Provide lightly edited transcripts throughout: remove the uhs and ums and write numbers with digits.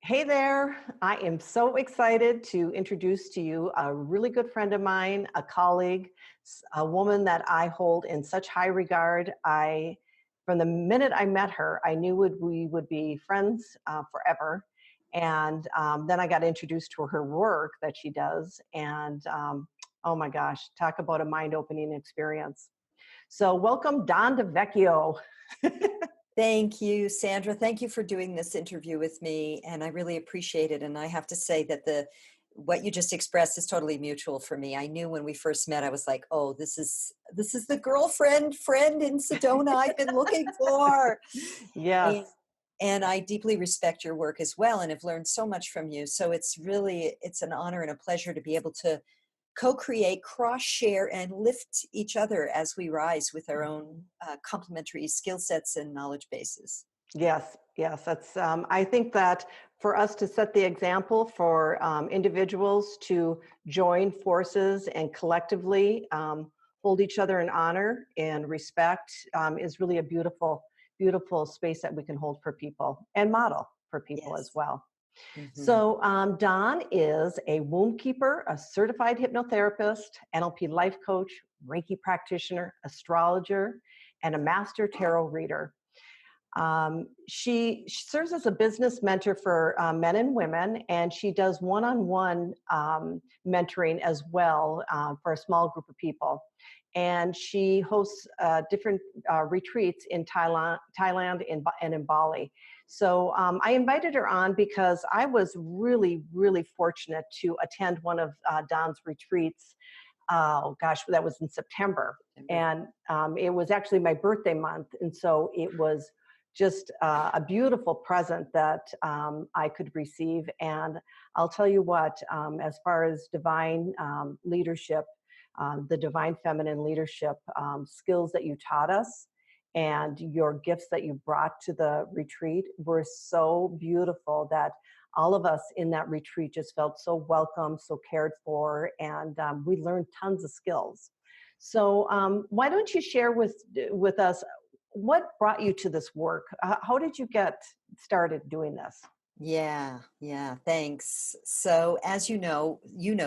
Hey there. I am so excited to introduce to you a really good friend of mine, a colleague, a woman that I hold in such high regard. From the minute I met her, I knew we would be friends forever. And then I got introduced to her work that she does. And oh my gosh, talk about a mind opening experience. So, welcome, Don Vecchio. Thank you, Sandra. Thank you for doing this interview with me, and I really appreciate it. And I have to say that the what you just expressed is totally mutual for me. I knew when we first met, I was like, "Oh, this is the girlfriend friend in Sedona I've been looking for." And, Yes. and I deeply respect your work as well, and have learned so much from you. So it's an honor and a pleasure to be able to co-create, cross-share, and lift each other as we rise with our own complementary skill sets and knowledge bases. Yes, yes. I think that for us to set the example for individuals to join forces and collectively hold each other in honor and respect is really a beautiful, beautiful space that we can hold for people and model for people as Yes. well. Hmm. So, Don is a womb keeper, a certified hypnotherapist, NLP life coach, Reiki practitioner, astrologer, and a master tarot reader. She serves as a business mentor for men and women, and she does one-on-one mentoring as well for a small group of people. And she hosts different retreats in and in Bali. So I invited her on because I was really, really fortunate to attend one of Don's retreats. Oh gosh, that was in September, September. and it was actually my birthday month, and so it was just a beautiful present that I could receive. And I'll tell you what, as far as divine leadership, the divine feminine leadership skills that you taught us and your gifts that you brought to the retreat were so beautiful that all of us in that retreat just felt so welcome, so cared for, and we learned tons of skills. So, why don't you share with us what brought you to this work? How did you get started doing this? Yeah, yeah, thanks. So, as you know,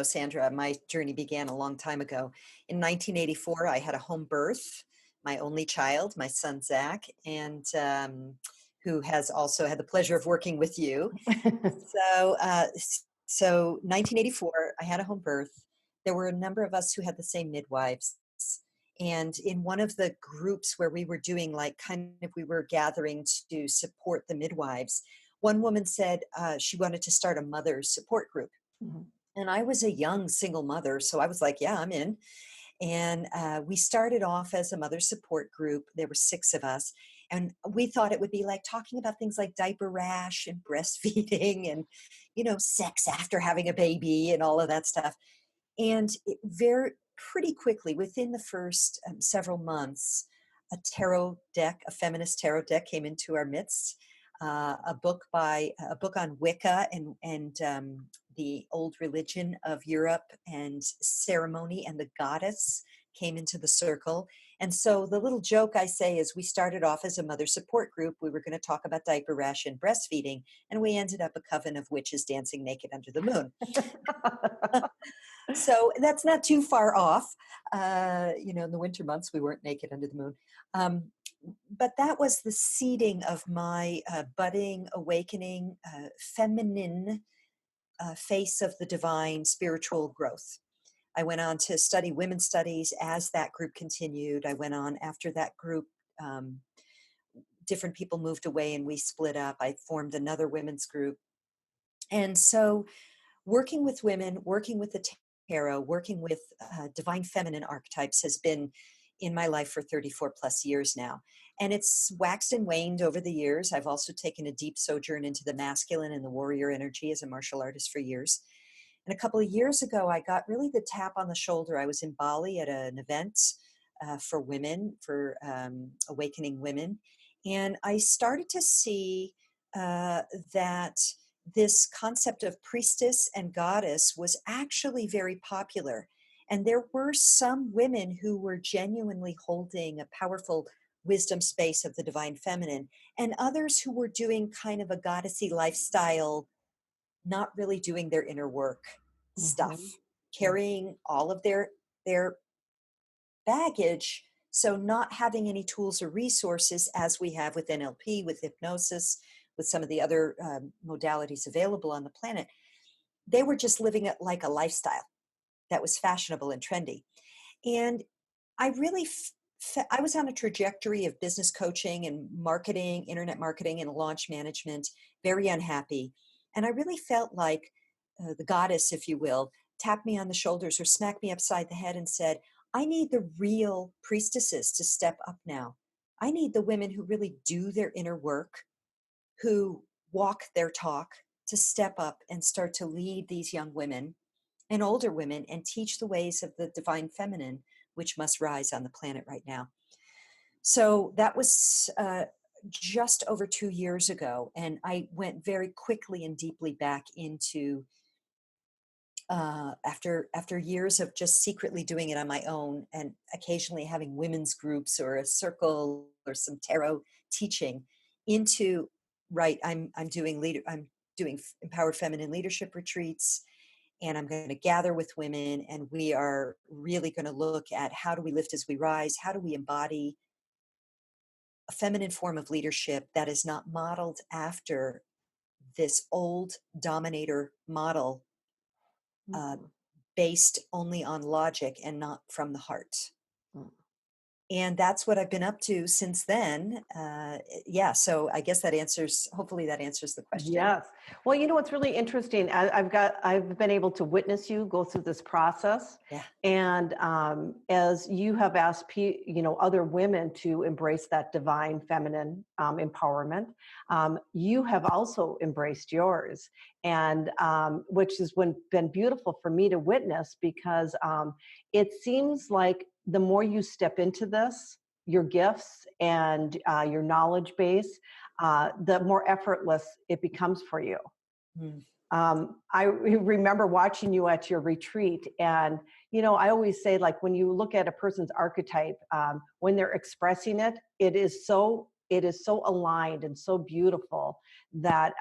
Sandra, my journey began a long time ago. In 1984, I had a home birth, my only child, my son Zach, and who has also had the pleasure of working with you. So 1984, I had a home birth. There were a number of us who had the same midwives. And in one of the groups where we were doing like kind of we were gathering to support the midwives, one woman said she wanted to start a mother's support group. Mhm. And I was a young single mother, so I was like, yeah, I'm in. And we started off as a mother support group. There were six of us. And we thought it would be like talking about things like diaper rash and breastfeeding and, sex after having a baby and all of that stuff. And very pretty quickly, within the first several months, a feminist tarot deck came into our midst. A book on Wicca and the old religion of Europe and ceremony and the goddess came into the circle. And so the little joke I say is we started off as a mother support group. We were going to talk about diaper rash and breastfeeding, and we ended up a coven of witches dancing naked under the moon. So that's not too far off. In the winter months, we weren't naked under the moon. Um, but that was the seeding of my budding, awakening, feminine face of the divine spiritual growth. I went on to study women's studies as that group continued. I went on after that group. Different people moved away and we split up. I formed another women's group. And so working with women, working with the tarot, working with divine feminine archetypes has been in my life for 34 plus years now. And it's waxed and waned over the years. I've also taken a deep sojourn into the masculine and the warrior energy as a martial artist for years. And a couple of years ago, I got really the tap on the shoulder. I was in Bali at an event for women, for awakening women. And I started to see that this concept of priestess and goddess was actually very popular. And there were some women who were genuinely holding a powerful wisdom space of the divine feminine, and others who were doing kind of a goddessy lifestyle not really doing their inner work Mhm. stuff, Mm. carrying all of their baggage. So not having any tools or resources as we have with NLP, with hypnosis, with some of the other modalities available on the planet, they were just living it like a lifestyle that was fashionable and trendy. And I really I was on a trajectory of business coaching and marketing, internet marketing and launch management, very unhappy. And I really felt like the goddess, if you will, tapped me on the shoulders or smacked me upside the head and said, I need the real priestesses to step up now. I need the women who really do their inner work, who walk their talk, to step up and start to lead these young women and older women and teach the ways of the divine feminine, which must rise on the planet right now. So that was just over 2 years ago. And I went very quickly and deeply back into, after years of just secretly doing it on my own and occasionally having women's groups or a circle or some tarot teaching, into, right, I'm doing empowered feminine leadership retreats, and I'm going to gather with women, and we are really going to look at how do we lift as we rise? How do we embody a feminine form of leadership that is not modeled after this old dominator model, uh, Mhm. based only on logic and not from the heart? Mm. And that's what I've been up to since then. Yeah, so I guess that answers, hopefully that answers the question. Yes. Well, you know what's really interesting? I've been able to witness you go through this process, Yeah. and as you have asked, other women to embrace that divine feminine empowerment, you have also embraced yours, and which has been beautiful for me to witness because it seems like the more you step into this, your gifts and your knowledge base, the more effortless it becomes for you. Mm, I remember watching you at your retreat, and I always say, like, when you look at a person's archetype, when they're expressing it, it is so aligned and so beautiful that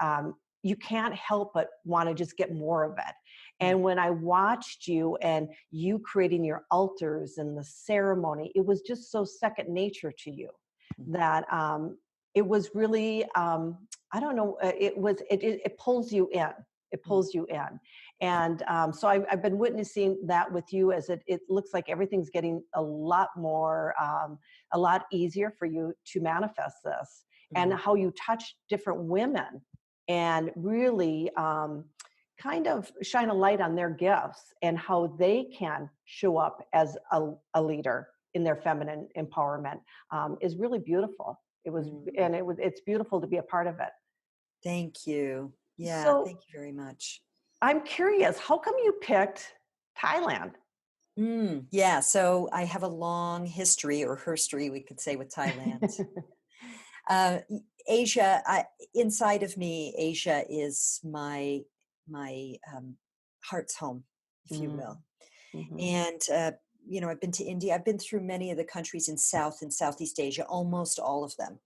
you can't help but want to just get more of it. mm, And when I watched you and you creating your altars and the ceremony, it was just so second nature to you mm, that it was really, I don't know, it pulls you in. It mm, pulls you in. And so I've been witnessing that with you, as it looks like everything's getting a lot easier for you to manifest this, and mm, how you touch different women and really kind of shine a light on their gifts and how they can show up as a leader in their feminine empowerment, is really beautiful. mm. It's beautiful to be a part of it. Thank you. Yeah, So thank you very much. I'm curious, how come you picked Thailand? Yeah, so I have a long history or herstory, we could say, with Thailand. Asia, inside of me, Asia is my heart's home, if you Mm, will. mhm, And I've been to India. I've been through many of the countries in South and Southeast Asia, almost all of them.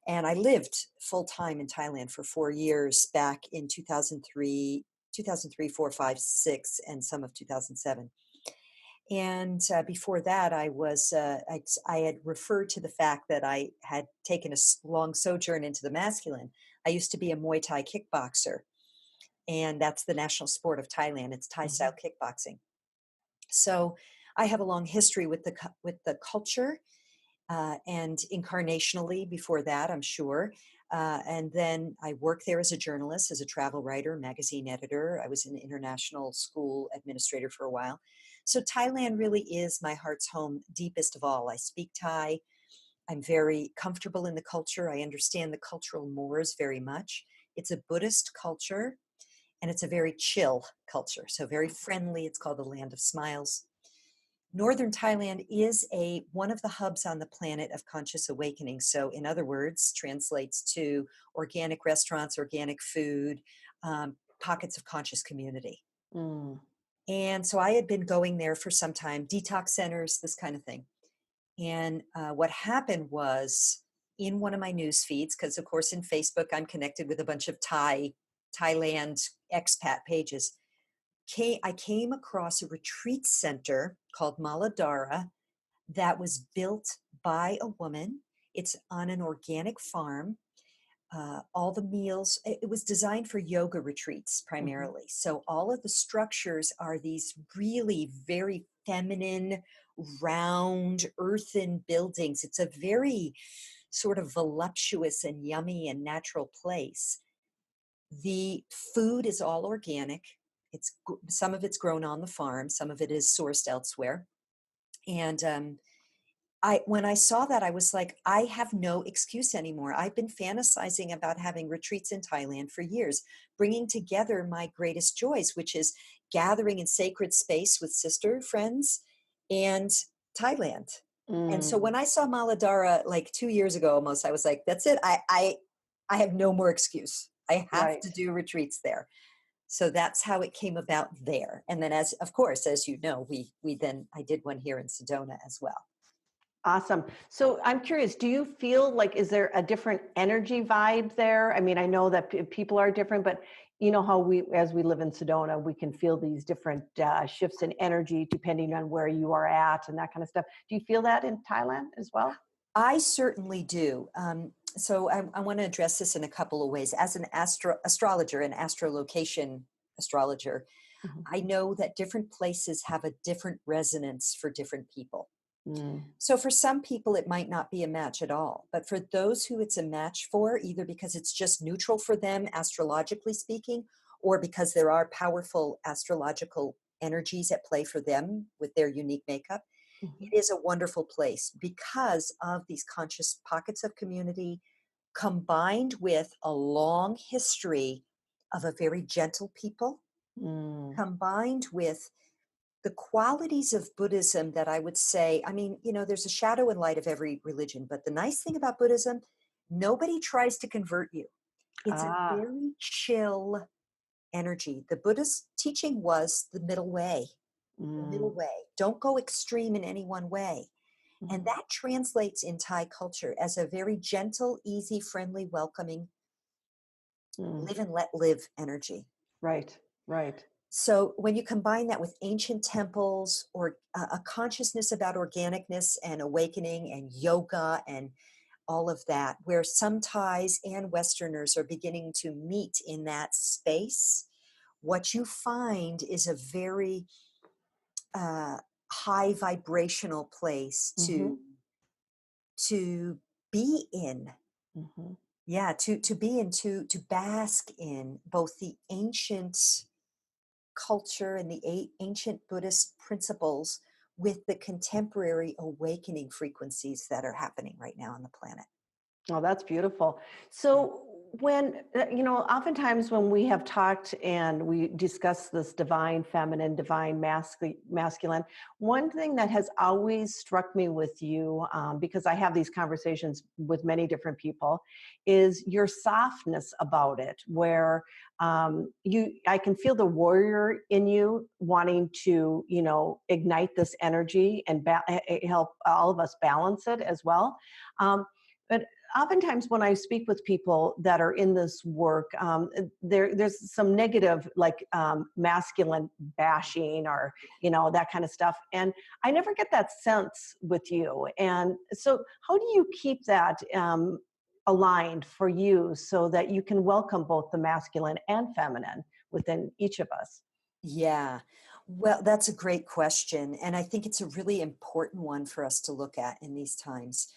And I lived full time in Thailand for 4 years back in 2003, 2003, 4, 5, 6, and some of 2007. And before that, I had referred to the fact that I had taken a long sojourn into the masculine. I used to be a Muay Thai kickboxer, and that's the national sport of Thailand. It's Thai mhm, style kickboxing. So I have a long history with with the culture, and incarnationally before that, I'm sure. And then I worked there as a journalist, as a travel writer, magazine editor. I was an international school administrator for a while. So Thailand really is my heart's home, deepest of all. I speak Thai. I'm very comfortable in the culture. I understand the cultural mores very much. It's a Buddhist culture, and it's a very chill culture. So very friendly. It's called the Land of Smiles. Northern Thailand is one of the hubs on the planet of conscious awakening. So, in other words, translates to organic restaurants, organic food, pockets of conscious community. mm, And so I had been going there for some time, detox centers, this kind of thing. And what happened was, in one of my news feeds, because of course in Facebook I'm connected with a bunch of Thai Thailand expat pages, I came across a retreat center called Maladara that was built by a woman. It's on an organic farm. All the meals, it was designed for yoga retreats Mhm. primarily. So all of the structures are these really very feminine, round, earthen buildings. It's a very sort of voluptuous and yummy and natural place. The food is all organic. Some of it's grown on the farm, some of it is sourced elsewhere. And when I saw that, I was like, I have no excuse anymore. I've been fantasizing about having retreats in Thailand for years, bringing together my greatest joys, which is gathering in sacred space with sister friends and Thailand. And so Mm, when I saw Maladara like 2 years ago almost, I was like, that's it. I have no more excuse. I have right. to do retreats there. So that's how it came about there. And then as of course, as you know, we then I did one here in Sedona as well. Awesome. So I'm curious, do you feel like, is there a different energy vibe there? I mean, I know that people are different, but you know how as we live in Sedona, we can feel these different shifts in energy depending on where you are at and that kind of stuff. Do you feel that in Thailand as well? I certainly do. So I want to address this in a couple of ways. As an astrologer and astrolocation astrologer, Mhm. I know that different places have a different resonance for different people. Mm, So for some people, it might not be a match at all. But for those who it's a match for, either because it's just neutral for them, astrologically speaking, or because there are powerful astrological energies at play for them with their unique makeup, mhm, it is a wonderful place because of these conscious pockets of community combined with a long history of a very gentle people, mm, combined with the qualities of Buddhism that I would say, I mean, there's a shadow and light of every religion, but the nice thing about Buddhism, nobody tries to convert you. It's a ah, very chill energy. The Buddhist teaching was the middle way, the middle mm, way. Don't go extreme in any one way. And mhm, that translates in Thai culture as a very gentle, easy, friendly, welcoming, mm. live and let live energy. Right, right. So when you combine that with ancient temples or a consciousness about organicness and awakening and yoga and all of that, where some Thais and Westerners are beginning to meet in that space, what you find is a very uh, high vibrational place Hmm. to be in. Hmm. Yeah, to be in, to bask in both the ancient culture and the ancient Buddhist principles with the contemporary awakening frequencies that are happening right now on the planet. Oh, that's beautiful. Yeah. So when, oftentimes when we have talked and we discuss this divine feminine, divine masculine, one thing that has always struck me with you, because I have these conversations with many different people, is your softness about it, where I can feel the warrior in you wanting to, ignite this energy and help all of us balance it as well. But oftentimes when I speak with people that are in this work, there's some negative, like masculine bashing or that kind of stuff, and I never get that sense with you. And so, how do you keep that aligned for you so that you can welcome both the masculine and feminine within each of us? Yeah. Well, that's a great question. And I think it's a really important one for us to look at in these times.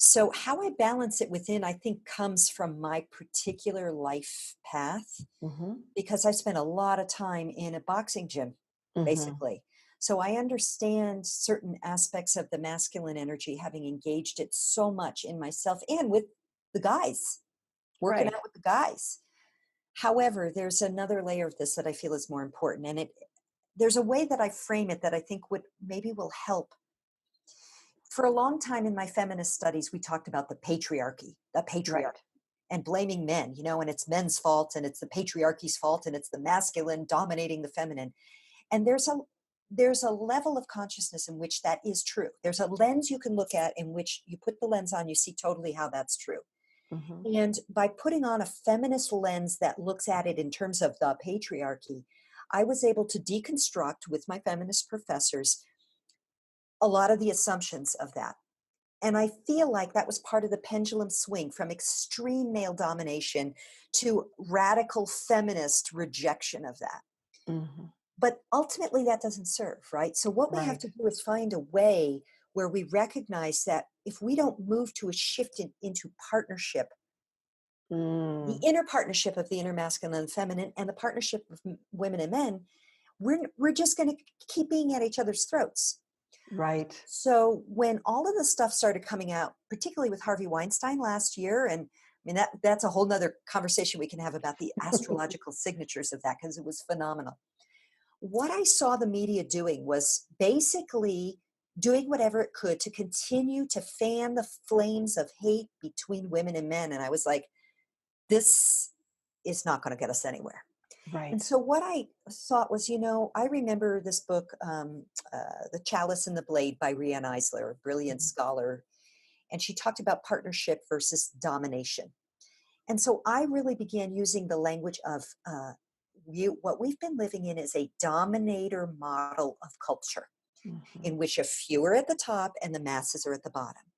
So, how I balance it within, I think, comes from my particular life path Hmm. because I spent a lot of time in a boxing gym, Hmm. basically. So, I understand certain aspects of the masculine energy, having engaged it so much in myself and with the guys, working Right. out with the guys. However, there's another layer of this that I feel is more important, and there's a way that I frame it that I think would maybe will help. For a long time in my feminist studies, we talked about the patriarchy, Right. and blaming men, and it's men's fault, and it's the patriarchy's fault, and it's the masculine dominating the feminine. And there's a level of consciousness in which that is true. There's a lens you can look at in which you put the lens on, you see totally how that's true. Mhm. And by putting on a feminist lens that looks at it in terms of the patriarchy, I was able to deconstruct with my feminist professors a lot of the assumptions of that. And I feel like that was part of the pendulum swing from extreme male domination to radical feminist rejection of that. Mhm. But ultimately, that doesn't serve, right? So, what we have Right. to do is find a way where we recognize that if we don't move to a shift into partnership, the Mm. inner partnership of the inner masculine and feminine, and the partnership of women and men, we're just going to keep being at each other's throats. Right. So when all of the stuff started coming out, particularly with Harvey Weinstein last year, and I mean that's a whole nother conversation we can have about the astrological signatures of that because it was phenomenal. What I saw the media doing was basically doing whatever it could to continue to fan the flames of hate between women and men. And I was like, this is not going to get us anywhere. And Right. so what I thought was, I remember this book, The Chalice and the Blade by Riane Eisler, a brilliant Mhm. scholar. And she talked about partnership versus domination. And so I really began using the language of what we've been living in is a dominator model of culture Mhm. in which a few are at the top and the masses are at the bottom.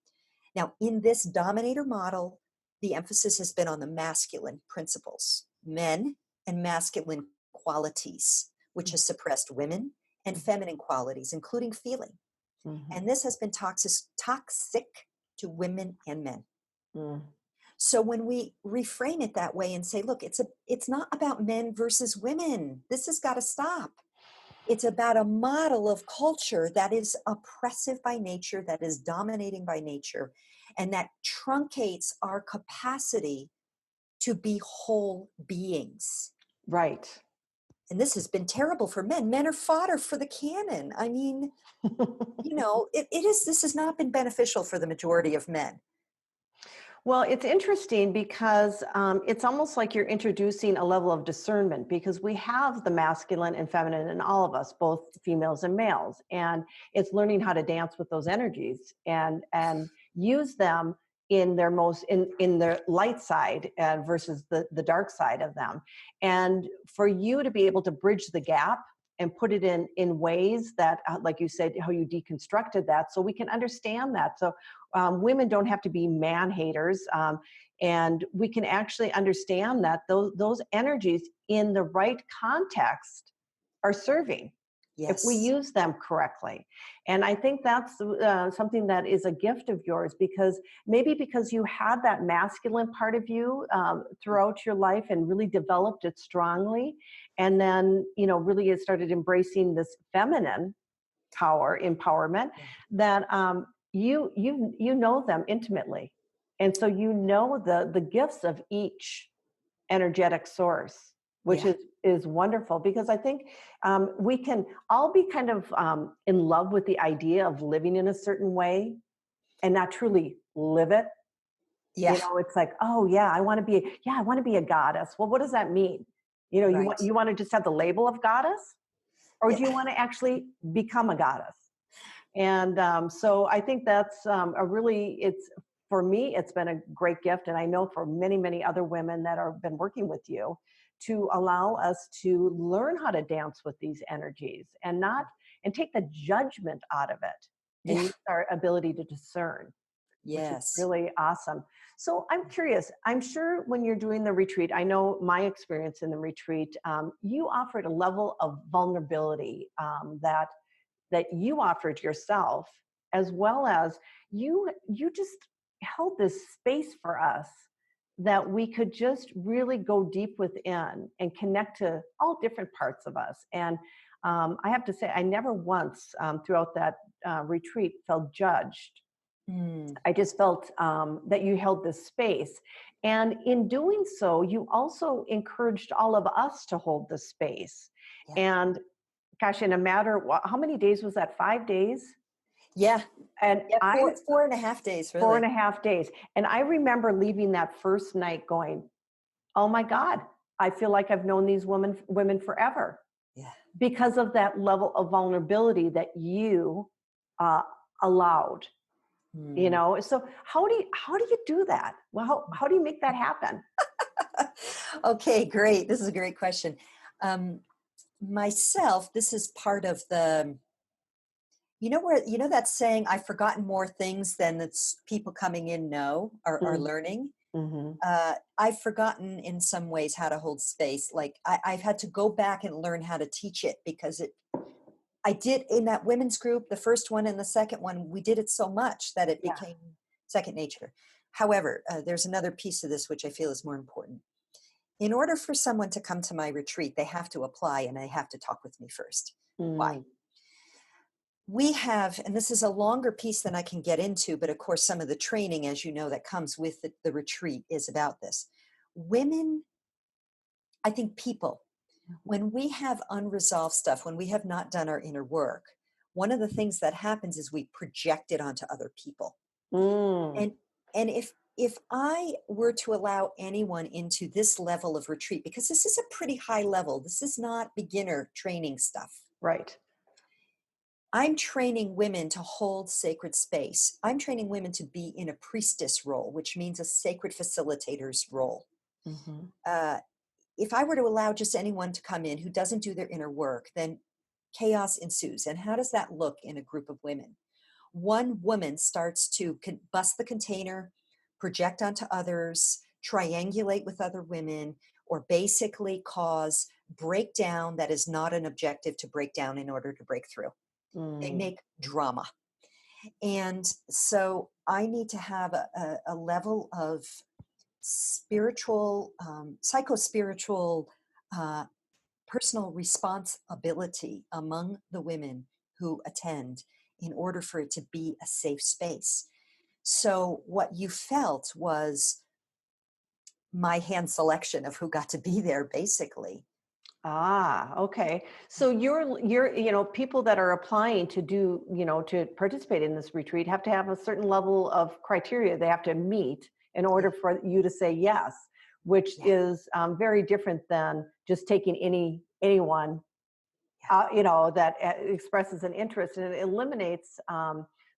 Now, in this dominator model, the emphasis has been on the masculine principles, men and masculine qualities, which has suppressed women and Mhm. feminine qualities, including feeling. Mhm. And this has been toxic to women and men. Mm. So when we reframe it that way and say, look, it's not about men versus women. This has got to stop. It's about a model of culture that is oppressive by nature, that is dominating by nature, and that truncates our capacity to be whole beings. Right. And this has been terrible for men. Men are fodder for the cannon. I mean, this has not been beneficial for the majority of men. Well, it's interesting because it's almost like you're introducing a level of discernment because we have the masculine and feminine in all of us, both females and males, and it's learning how to dance with those energies and use them in their most in their light side versus the dark side of them, and for you to be able to bridge the gap and put it in ways that, like you said, how you deconstructed that, so we can understand that. So women don't have to be man haters, and we can actually understand that those energies in the right context are serving if we Yes. use them correctly. And I think that's something that is a gift of yours, because maybe because you had that masculine part of you throughout your life and really developed it strongly, and then really it started embracing this feminine power empowerment, Yeah. that you know them intimately, and so the gifts of each energetic source, which Yeah. is wonderful, because I think we can all be kind of in love with the idea of living in a certain way and not truly live it. Yeah. It's like, oh yeah, I want to be a goddess. Well, what does that mean? Right. You want to just have the label of goddess, or Yeah. do you want to actually become a goddess? And so I think that's it's for me, it's been a great gift. And I know for many, many other women that have been working with you, to allow us to learn how to dance with these energies and take the judgment out of it and Yeah. use our ability to discern, which is Yes. really awesome. So I'm curious, I'm sure when you're doing the retreat, I know my experience in the retreat, you offered a level of vulnerability that you offered yourself, as well as you just held this space for us that we could just really go deep within and connect to all different parts of us. And I have to say, I never once throughout that retreat felt judged. Mm. I just felt that you held this space. And in doing so, you also encouraged all of us to hold the space. Yeah. And gosh, in a matter, how many days was that? 5 days? Yeah. And Yeah. I, 4.5 days, four and really. a half days. And I remember leaving that first night going, oh my God, I feel like I've known these women forever, Yeah. because of that level of vulnerability that you uh, allowed. You Mm. know, so how do you do that? Well, how do you make that happen? Okay, great. This is a great question. Um, Myself, this is part of the, you know that saying, I've forgotten more things than people coming in know or are Mm, learning. mhm. I've forgotten in some ways how to hold space. Like I've had to go back and learn how to teach it because I did in that women's group, the first one and the second one, we did it so much that it Yeah. became second nature. However, there's another piece of this which I feel is more important. In order for someone to come to my retreat, they have to apply and they have to talk with me first. Why? Mm, We have, and this is a longer piece than I can get into, but of course, some of the training, as you know, that comes with the retreat is about this. Women, I think people, mhm. when we have unresolved stuff, when we have not done our inner work, one of the things that happens is we project it onto other people. Mm, And if I were to allow anyone into this level of retreat, because this is a pretty high level, this is not beginner training stuff. right. I'm training women to hold sacred space. I'm training women to be in a priestess role, which means a sacred facilitator's role. Mhm. Uh, if I were to allow just anyone to come in who doesn't do their inner work, then chaos ensues. And how does that look in a group of women? One woman starts to bust the container, project onto others, triangulate with other women, or basically cause breakdown that is not an objective to break down in order to break through. They Mm. make drama. And so I need to have a level of spiritual, psycho-spiritual, uh, personal responsibility among the women who attend in order for it to be a safe space. So what you felt was my hand selection of who got to be there, basically. Ah, okay. So you're, people that are applying to do, to participate in this retreat have to have a certain level of criteria they have to meet in Yeah, order for you to say yes, which yeah, is very different than just taking anyone, yeah. that expresses an interest, and it eliminates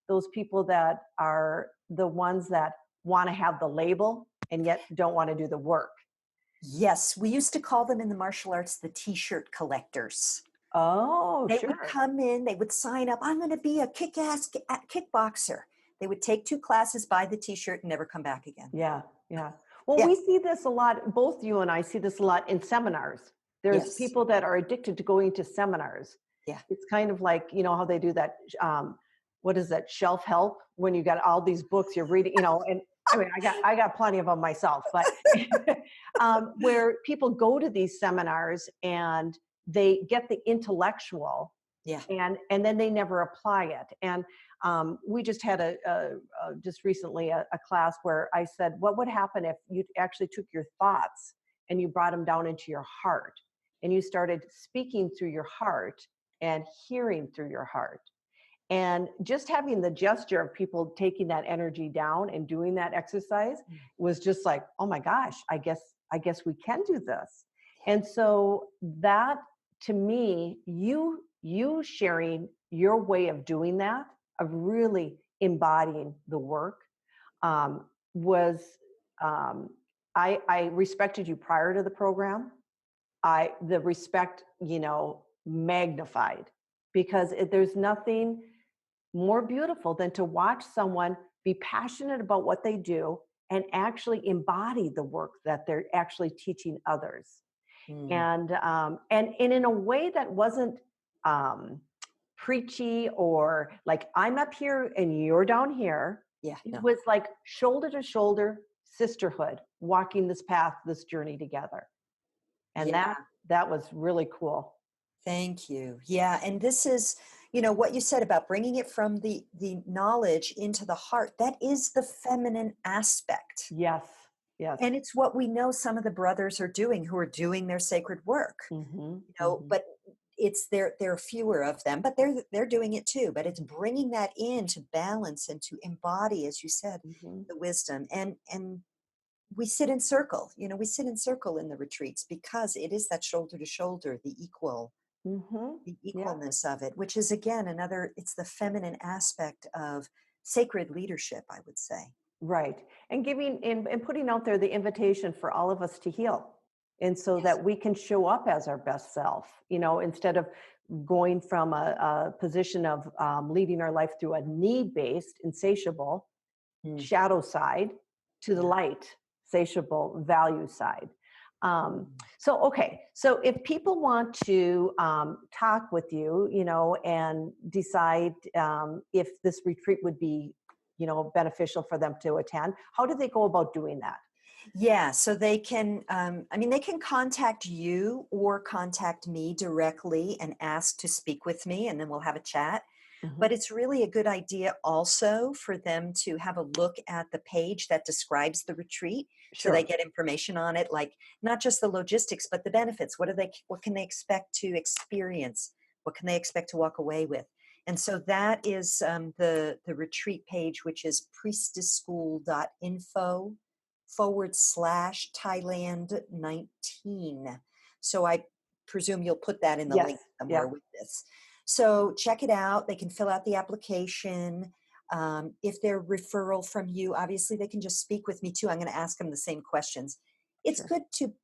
those people that are the ones that want to have the label and yet don't want to do the work. Yes, we used to call them in the martial arts the t-shirt collectors. Oh, They would sure. come in, they would sign up, I'm going to be a kick-ass kickboxer. They would take 2 classes, buy the t-shirt, and never come back again. Yeah, yeah. Well, Yeah. we see this a lot, both you and I see this a lot in seminars. There's Yes. people that are addicted to going to seminars. Yeah. It's kind of like, how they do that, what is that, shelf help, when you got all these books you're reading, and I mean, I got plenty of them myself, but where people go to these seminars and they get the intellectual, Yeah. and then they never apply it. And we just had just recently a class where I said, what would happen if you actually took your thoughts and you brought them down into your heart, and you started speaking through your heart and hearing through your heart? And just having the gesture of people taking that energy down and doing that exercise Mm. was just like, oh my gosh, I guess we can do this. Yeah. And so that, to me, you sharing your way of doing that, of really embodying the work, was, um, I respected you prior to the program. The respect, magnified, because there's nothing more beautiful than to watch someone be passionate about what they do and actually embody the work that they're actually teaching others. Mm. And in a way that wasn't um, preachy, or like I'm up here and you're down here. Yeah. It No. was like shoulder to shoulder sisterhood, walking this path, this journey together. And Yeah. that was really cool. Thank you. Yeah, and this is, what you said about bringing it from the knowledge into the heart. That is the feminine aspect. Yes, yes. And it's what we know some of the brothers are doing who are doing their sacred work. Hmm, hmm, But it's there are fewer of them, but they're doing it too. But it's bringing that in to balance and to embody, as you said, hmm, the wisdom. And we sit in circle. We sit in circle in the retreats because it is that shoulder to shoulder, hmm. the Yeah. equalness of it, which is again another, it's the feminine aspect of sacred leadership, I would say. Right. And giving and putting out there the invitation for all of us to heal. And so Yes. that we can show up as our best self, instead of going from a position of leading our life through a need based, insatiable Mm, shadow side to the yeah. light, satiable value side. Mm. So if people want to talk with you, and decide if this retreat would be, beneficial for them to attend, how do they go about doing that? Yeah, so they can, they can contact you or contact me directly and ask to speak with me, and then we'll have a chat. Hmm. But it's really a good idea also for them to have a look at the page that describes the retreat so they Sure. get information on it, like not just the logistics, but the benefits. What can they expect to experience? What can they expect to walk away with? And so that is the retreat page, which is priestessschool.info/Thailand 19. So I presume you'll put that in the Yes. link somewhere Yep. with this. So check it out. They can fill out the application. If they're referral from you, obviously they can just speak with me too. I'm going to ask them the same questions. It's Sure. good to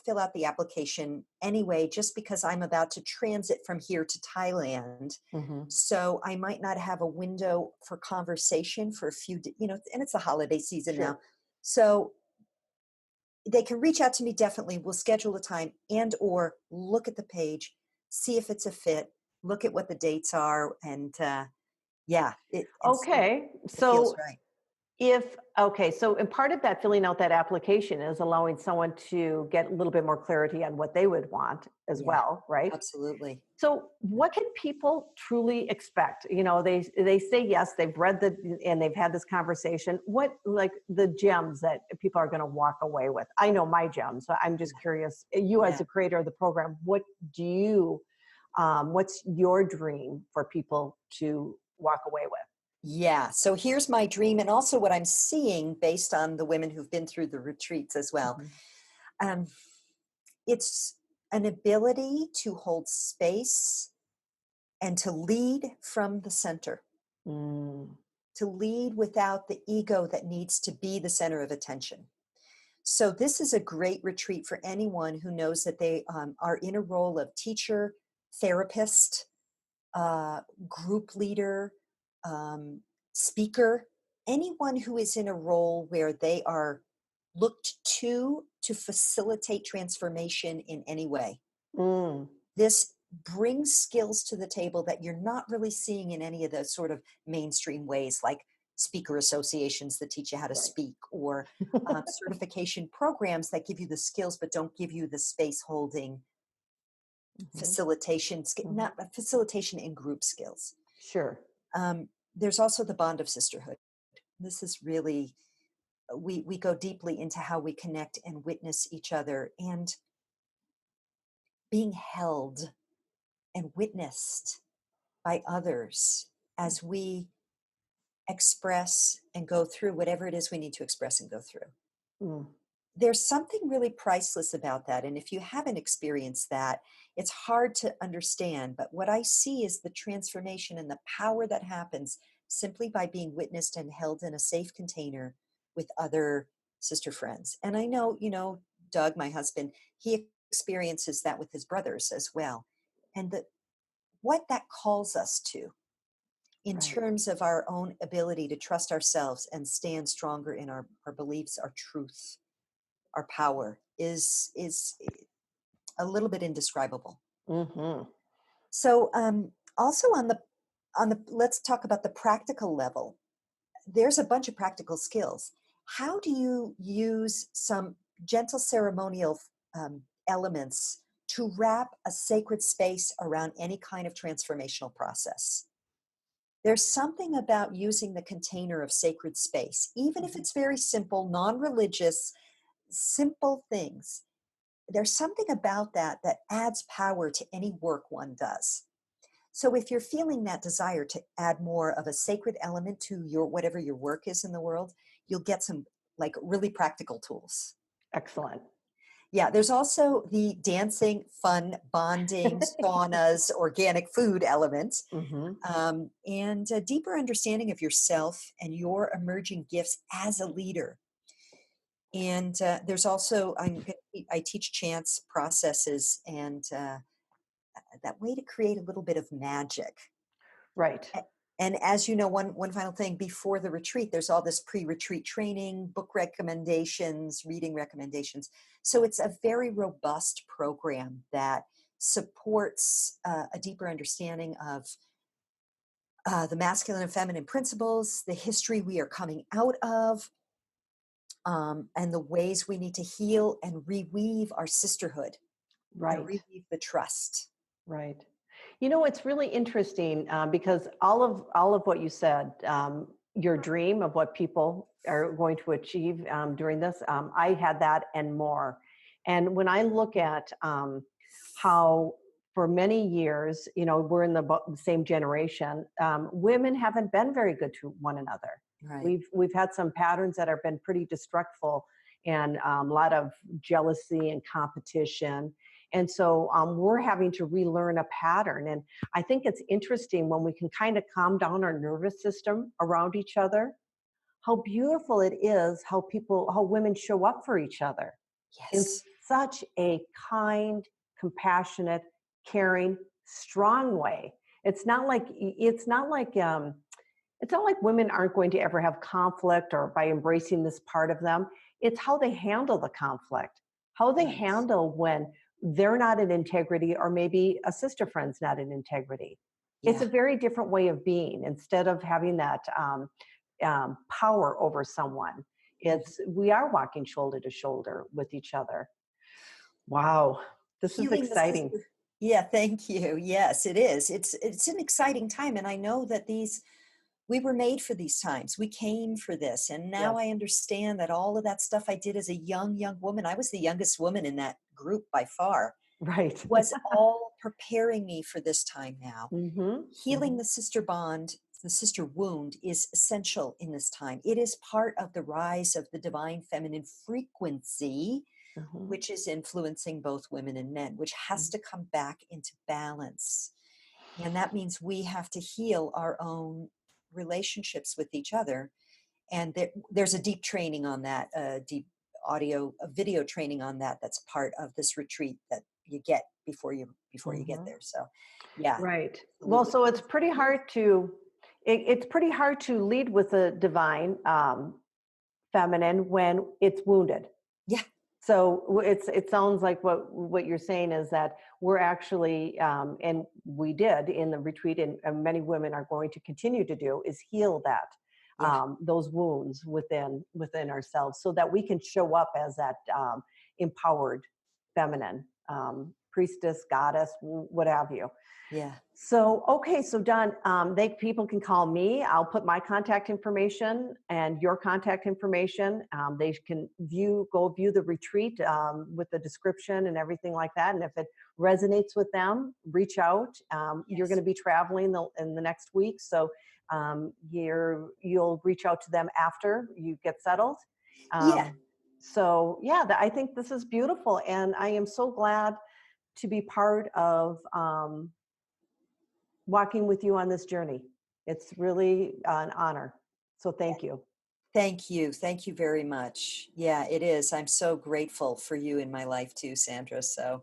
fill out the application anyway, just because I'm about to transit from here to Thailand. Hmm. So I might not have a window for conversation for a and it's the holiday season now. Sure. So they can reach out to me definitely. We'll schedule a time and or look at the page, see if it's a fit, look at what the dates are, and and see if Okay. it feels So right. and part of that filling out that application is allowing someone to get a little bit more clarity on what they would want as Yeah, well, right? absolutely. So what can people truly expect? They say yes, they've read and they've had this conversation. What, like, the gems that people are going to walk away with? I know my gems, so I'm just Yeah. curious, you as Yeah. the creator of the program, do you what's your dream for people to walk away with? Yeah. So here's my dream and also what I'm seeing based on the women who've been through the retreats as well. Mhm. Um, it's an ability to hold space and to lead from the center, Mm, to lead without the ego that needs to be the center of attention. So, this is a great retreat for anyone who knows that they are in a role of teacher, therapist, uh, group leader, um, speaker, anyone who is in a role where they are looked to facilitate transformation in any way. mm, This brings skills to the table that you're not really seeing in any of the sort of mainstream ways, like speaker associations that teach you how to right. speak, or certification programs that give you the skills but don't give you the space holding Mhm, facilitation, mhm. not facilitation in group skills. Sure. There's also the bond of sisterhood. This is really we go deeply into how we connect and witness each other and being held and witnessed by others as we express and go through whatever it is we need to express and go through. Mm, There's something really priceless about that. And if you haven't experienced that, it's hard to understand. But what I see is the transformation and the power that happens simply by being witnessed and held in a safe container with other sister friends. And I know, Doug, my husband, he experiences that with his brothers as well. And what that calls us to in right. terms of our own ability to trust ourselves and stand stronger in our beliefs, our truth, our power is a little bit indescribable. Hmm. So also on the let's talk about the practical level. There's a bunch of practical skills. How do you use some gentle ceremonial elements to wrap a sacred space around any kind of transformational process? There's something about using the container of sacred space, even if Hmm. it's very simple, non religious, simple things. There's something about that that adds power to any work one does. So if you're feeling that desire to add more of a sacred element to your whatever your work is in the world, you'll get some like really practical tools. Excellent. Yeah, there's also the dancing, fun, bonding, saunas, organic food elements, Hmm. and a deeper understanding of yourself and your emerging gifts as a leader. And there's also I teach chance processes and that way to create a little bit of magic. Right. A- And as you know, one final thing before the retreat, there's all this pre-retreat training, book recommendations, reading recommendations. So it's a very robust program that supports a deeper understanding of the masculine and feminine principles, the history we are coming out of, and the ways we need to heal and reweave our sisterhood and Right. reweave the trust. Right. You know, it's really interesting because all of what you said, your dream of what people are going to achieve during this, I had that and more. And when I look at how for many years, you know, we're in the same generation, women haven't been very good to one another. Right. We've had some patterns that have been pretty destructive and a lot of jealousy and competition, and so we're having to relearn a pattern. And I think it's interesting when we can kind of calm down our nervous system around each other, how beautiful it is how women show up for each other in Yes. such a kind, compassionate, caring, strong way. It's not like women aren't going to ever have conflict or by embracing this part of them. It's how they handle the conflict, how they Right. handle when they're not in integrity or maybe a sister friend's not in integrity. It's Yeah. a very different way of being instead of having that power over someone. Mhm. We are walking shoulder to shoulder with each other. Wow, this is Healing the exciting. sister. Yeah, thank you. Yes, it is. It's an exciting time, and I know that these we were made for these times. We came for this, and now Yes, I understand that all of that stuff I did as a young woman, I was the youngest woman in that group by far, right. was all preparing me for this time now. Hmm. Healing Hmm. the sister bond, the sister wound is essential in this time. It is part of the rise of the divine feminine frequency, Hmm. which is influencing both women and men, which has to come back into balance. And that means we have to heal our own relationships with each other. And there's a deep training on that, a deep audio, a video training on that. That's part of this retreat that you get before you get Hmm. there. So, yeah, Right. Well, absolutely. so it's pretty hard to lead with the divine feminine when it's wounded. Yeah, So it sounds like what you're saying is that we're actually and we did in the retreat, and many women are going to continue to do is heal that yeah, those wounds within ourselves, so that we can show up as that empowered feminine priestess, goddess, what have you. yeah. So, okay, so Don, people can call me. I'll put my contact information and your contact information. They can go view the retreat with the description and everything like that. And if it resonates with them, reach out. You're going Yes. to be traveling in the next week, so you'll reach out to them after you get settled. Yeah. Um, yeah, I think this is beautiful, and I am so glad to be part of. Walking with you on this journey. It's really an honor. So Yeah. thank you. Thank you. Thank you very much. Yeah, it is. I'm so grateful for you in my life too, Sandra. So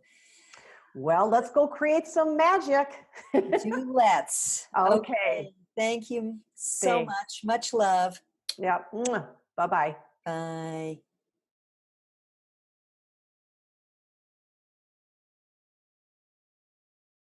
Well, let's go create some magic. do let's. Okay. Okay. Thank you so Thanks. much. Much love. Yeah. Bye bye. Bye.